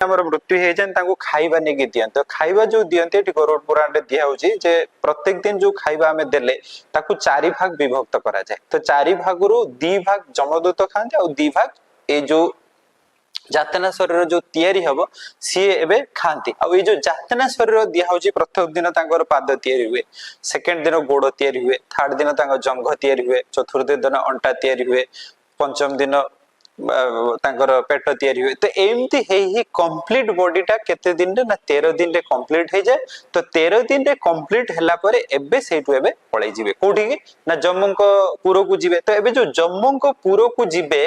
हमर मृत्यु हे जन ताको खाइबा नेगी दियन तो खाइबा जो दियंते एटी गरुड़ पुराण रे दिया होची जे प्रत्येक दिन जो खाइबा हमें देले ताको चारि भाग विभक्त करा जाय तो चारि भागरु दी भाग जमदूत खांते और दी भाग ए जो जातना शरीर जो तैयारी हबो सी एबे खांती आ ए जो जातना शरीर दिया होची प्रथम दिन तांकर पाद तैयारी हुए सेकंड दिन गोड़ तैयारी हुए थर्ड दिन तांकर जंघ तैयारी हुए चतुर्थ दिन अंटा तैयारी हुए पंचम दिन तांकर पेट तैयारी हुए तो एमती हे कंप्लीट बॉडीटा केते दिन रे ना 13 दिन रे कंप्लीट हे जाए तो 13 दिन रे कंप्लीट हला परे एबे सेटु एबे पळै जिवे कोठी की ना जम्मू को पुरो को जिवे तो एबे जो जम्मू को पुरो को जिवे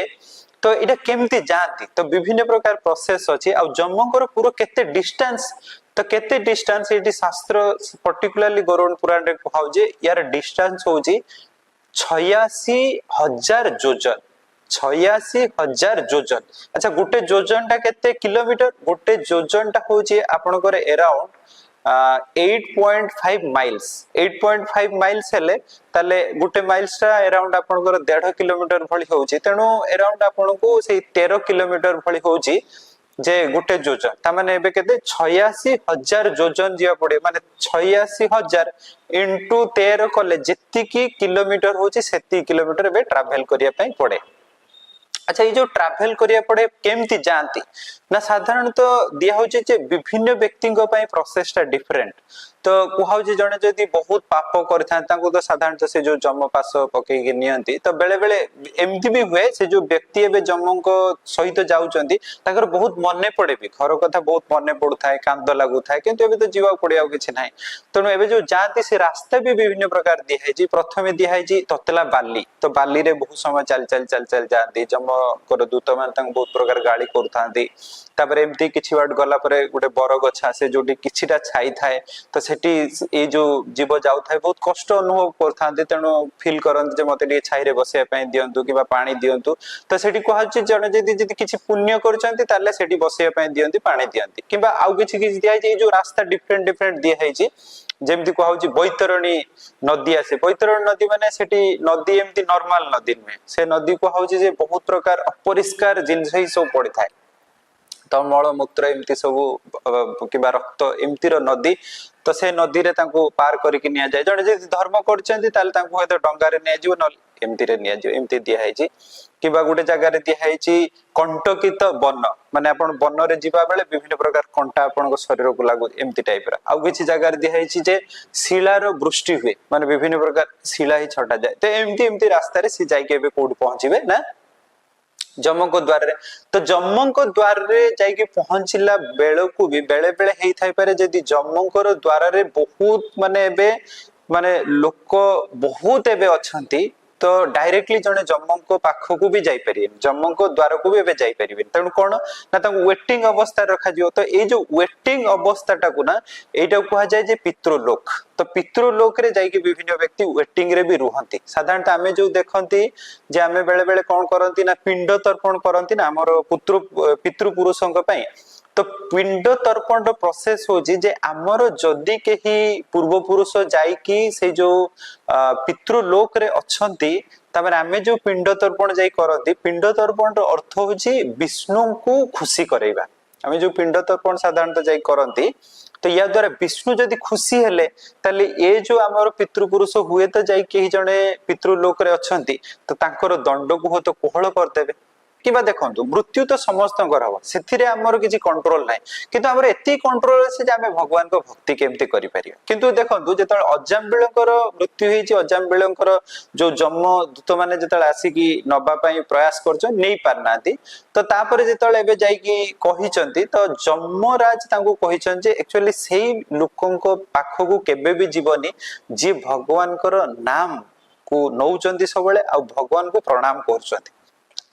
तो इटा केमती जानती तो विभिन्न प्रकार प्रोसेस अछि आ जम्मू को पुरो केते डिस्टेंस तो केते डिस्टेंस एटी शास्त्र पर्टिकुलरली गरुड़ पुराण रे कहौ जे यार डिस्टेंस होची 86,000 योजन 86,000 योजन अच्छा गोटे योजन टा केते किलोमीटर गोटे योजन टा होची आपनकर अराउंड 8.5 माइल्स 8.5 माइल्स हेले ताले गोटे माइल्स टा अराउंड आपनकर 1.5 किलोमीटर भली होची तेनु अराउंड आपनको से 13 किलोमीटर भली होची जे गोटे योजन ता माने एबे केते 86,000 योजन जिया पड़े माने 86,000 इनटू 13 कले जेति की किलोमीटर होची सेति किलोमीटर एबे ट्रैवल करिया पई पड़े अच्छा ये जो ट्रैवल करिया पड़े केमती जानती ना साधारणतः दिया होचे जे विभिन्न व्यक्तिंग पई प्रोसेस ता डिफरेंट तो कुहाउ जे जने जदी बहुत पाप करथां ताको तो साधारणतः से जो जम पास पके के नियंती तो बेले बेले एमती भी हुए से जो व्यक्ति एबे जम को सहित जाउचंती ताकर बहुत मने पड़े भी घर कथा बहुत मने पड़ुथाय कांद लागुथाय किंतु एबे तो जीवा पड़िया किछि नाही तनो एबे जो जानती से रास्ता भी विभिन्न प्रकार दिया है जी प्रथमे दिया है जी ततला बाली तो बाली रे बहुत समय चल चल चल चल जानती जम कर दूत मान तांग बहुत प्रकार गाड़ी करथांती तापर एमती किछि वाट गला परे गुटे बर गछ आसे जोटी किछिटा छाई थाए तो सेठी ए जो जीव जाउ थाए बहुत कष्ट अनुभव करथांते तेनो फील करन जे मते डी छाई रे बसिया पई दियंतु किबा पानी दियंतु तो सेठी कहछि जने जदी जदी किछि पुण्य करचंती ताले सेठी बसिया पई दियंती पानी दियंती किबा आउ किछि किछि दिया जे जो रास्ता डिफरेंट डिफरेंट दिया है जी जेमती कहउछि बैतरणी नदी आसे बैतरणी नदी माने सेठी नदी एमती नॉर्मल नदी में से नदी कहउछि जे बहुत प्रकार अपरिष्कार जिंस ही सब पड़ी थाए तो मल मूत्र एमती सब किबा रक्त एमती रो नदी तो से नदी रे तांको पार करिक निया जाय जने जे धर्म करचंती ताले तांको हेतो डंगा रे निया जिवो न एमती रे निया जिवो एमती दिया हैछि किबा गुटे जगह रे दिया हैछि कंटकित वन माने आपण वन रे जीवा बेले विभिन्न प्रकार कंटा आपण शरीर को लागु एमती टाइप रा आ किछि जगह रे दिया हैछि जे शिला रो वृष्टि हुए माने विभिन्न प्रकार शिला ही छटा जाय तो एमती एमती रास्ता रे सी जाय के बे कोड पहुंचीबे ना जम्मू को द्वार रे तो जम्मू को द्वार रे जाई के पहुंचला बेलो को भी बेले बेले हेई थाई पारे जदी जम्मू को द्वार रे बहुत माने लोक बहुत एबे अछंती तो डायरेक्टली जने जम्मू को पाख को भी जाई परिबे जम्मू को द्वार को भी एबे जाई परिबे तण कोन ना त वेटिंग अवस्था रखा जियो तो ए जो वेटिंग अवस्थाटा को ना एटा कहा जाय जे पितृलोक तो पितृलोक रे जाई के विभिन्न व्यक्ति वेटिंग रे भी रुहंती साधारणतः आमे जो देखंती जे आमे बेले बेले कोन करंती ना पिंड तर्पण करंती ना हमर पितृ पुरुषंक पई तो पिंड तर्पण रो प्रोसेस होजी जे हमर जदी केही पूर्व पुरुष जाई की से जो पितृलोक रे अछंती तबरे आमे जो पिंड तर्पण जाई करंती पिंड तर्पण रो अर्थ होजी विष्णु को खुशी करैबा आमे जो पिंड तर्पण साधारणतः जाई करंती तो या द्वारा विष्णु जदी खुशी हेले ताले ए जो हमर पितृ पुरुष हुए तो जाई केही जणे पितृलोक रे अछंती तो तांकर दंड को हो तो कोहळ करदेबे किबा देखंतु मृत्यु तो समस्तंकर हबो सेथिरे हमर किछि कंट्रोल नै किंतु हमर एती कंट्रोल से जे हमें भगवान को भक्ति केमते करि परिया किंतु देखंतु जेतळ अजाम्बिलकर मृत्यु हेछि अजाम्बिलकर जो जन्म दूत माने जेतळ आसी की नबा पई प्रयास करछन नै पारनाती तो तापर जेतळ एबे जाई की कहिचंती तो जम्मराज तांको कहिचन जे एक्चुअली सेही लोकंको पाखो को केबे भी जीवनी जे भगवान कर नाम को नौचंती सबले आ भगवान को प्रणाम करछंती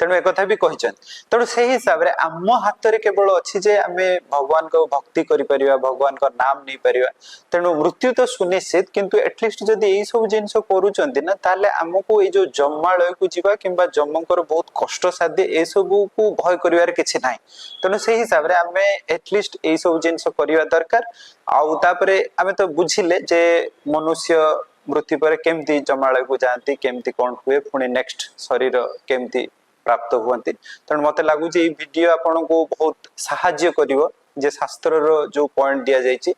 तेणु एक कथा भी कहिचन तेणु से हिसाब रे आम हाथ रे केवल अछि जे आमे भगवान को भक्ति करि परिबा भगवान को नाम नै परिबा तेणु मृत्यु तो सुनिश्चित किंतु एटलिस्ट जदी एई सब जिंस करूचंती ना ताले हमको ए जो जम्मालय को जीवा किंबा जम्मकर बहुत कष्ट साध्य ए सब को भय करिवार किछि नाही तेणु से हिसाब रे आमे एटलिस्ट एई सब जिंस करिवा दरकार आउ तापरे आमे तो बुझिले जे मनुष्य मृत्यु पर केमती जमालय को जानती केमती कोन हुए पुणी नेक्स्ट शरीर केमती प्राप्त हुअंती तेणु मते लागुची एई वीडियो आपनको बहुत सहाय्य करिवो जे शास्त्र रो जो पॉइंट दिया जायछि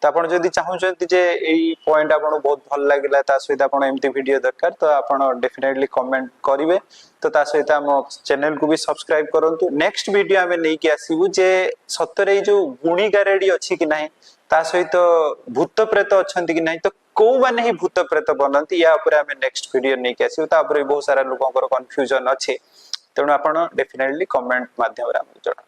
तो आपण जदि चाहउछंती जे एई पॉइंट आपन बहुत भल लागिला ता सहित आपण एमती वीडियो दरकार तो आपण डेफिनेटली कमेंट करिवे तो ता सहित हम चैनल को भी सब्सक्राइब करंतु नेक्स्ट वीडियो हमें नै कि आसीबु जे सतरे जो गुणी गारेडी अछि कि नाही ता सहित भूत प्रेत अछंती कि नाही तो को माने ही भूत प्रेत बनंती या ऊपर हमें नेक्स्ट वीडियो नै कि आसीबु ता ऊपर बहुत सारा लोगों को कंफ्यूजन अछि तेणु आपण डेफिनेटली कमेंट माध्यम रे हम जणा